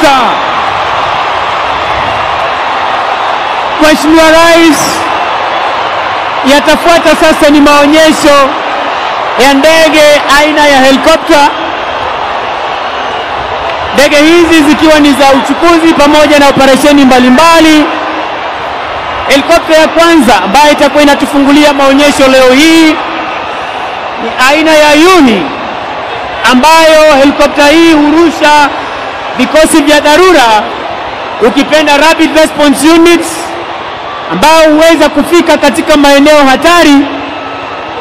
helikopta. Mheshimiwa Rais, yatafuata sasa ni maonyesho ya ndege aina ya helikopta. Ndege hizi zikiwa ni za uchukuzi pamoja na operesheni mbalimbali. Helikopta ya kwanza ambayo itakuwa inatufungulia maonyesho leo hii ni aina ya Yuni, ambayo helikopta hii hurusha vikosi vya dharura, ukipenda Rapid Response Units, ambao huweza kufika katika maeneo hatari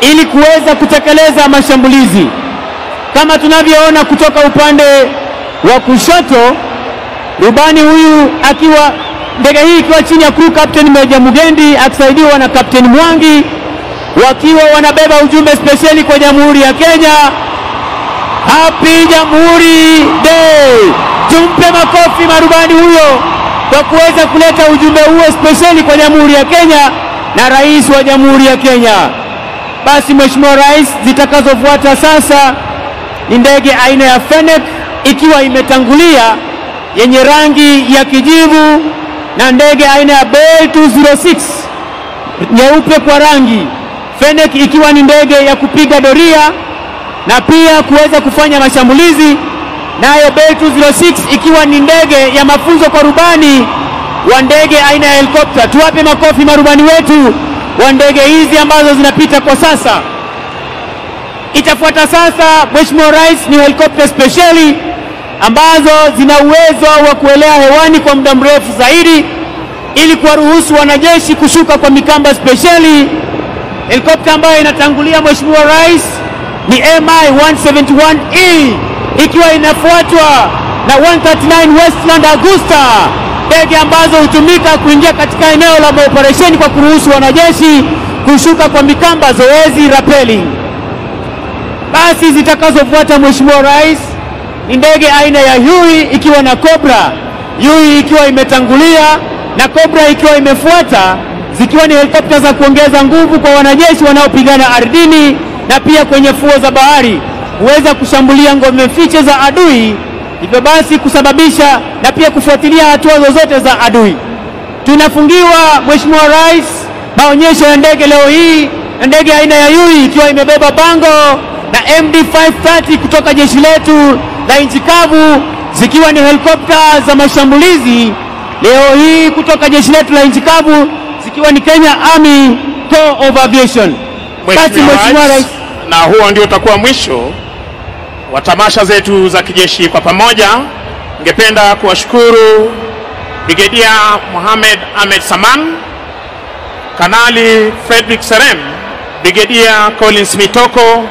ili kuweza kutekeleza mashambulizi. Kama tunavyoona kutoka upande wa kushoto, rubani huyu akiwa ndege hii ikiwa chini ya crew captain Meja Mugendi akisaidiwa na Captain Mwangi, wakiwa wanabeba ujumbe speciali kwa Jamhuri ya Kenya. Happy Jamhuri Day! Tumpe makofi marubani huyo kwa kuweza kuleta ujumbe huo speciali kwa Jamhuri ya Kenya na Rais wa Jamhuri ya Kenya. Basi Mheshimiwa Rais, zitakazofuata sasa ni ndege aina ya Fennec ikiwa imetangulia, yenye rangi ya kijivu, na ndege aina ya Bell 206 nyeupe kwa rangi. Fennec ikiwa ni ndege ya kupiga doria na pia kuweza kufanya mashambulizi, nayo Bell 206 ikiwa ni ndege ya mafunzo kwa rubani wa ndege aina ya helikopta. Tuwape makofi marubani wetu wa ndege hizi ambazo zinapita kwa sasa. Itafuata sasa Mheshimiwa Rais ni helikopta speciali ambazo zina uwezo wa kuelea hewani kwa muda mrefu zaidi ili kuwaruhusu wanajeshi kushuka kwa mikamba speciali. Helikopta ambayo inatangulia Mheshimiwa Rais ni MI-171E ikiwa inafuatwa na 139 Westland Augusta, ndege ambazo hutumika kuingia katika eneo la operesheni kwa kuruhusu wanajeshi kushuka kwa mikamba, zoezi rappelling. Basi zitakazofuata Mheshimiwa Rais ni ndege aina ya Huey ikiwa na Cobra, Huey ikiwa imetangulia na Cobra ikiwa imefuata, zikiwa ni helikopta za kuongeza nguvu kwa wanajeshi wanaopigana ardhini na pia kwenye fuo za bahari, huweza kushambulia ngome fiche za adui, hivyo basi kusababisha na pia kufuatilia hatua zozote za adui. Tunafungiwa Mheshimiwa Rais maonyesho ya ndege leo hii, ndege aina ya Huey ikiwa imebeba bango na MD-530 kutoka jeshi letu la nchi kavu, zikiwa ni helikopta za mashambulizi leo hii kutoka jeshi letu la nchi kavu, zikiwa ni Kenya Army Corps of Aviation. Mheshimiwa Rais, na huo ndio utakuwa mwisho wa tamasha zetu za kijeshi kwa pamoja. Ningependa kuwashukuru Brigedia Mohamed Ahmed Saman, Kanali Frederick Serem, Brigedia Collins Mitoko,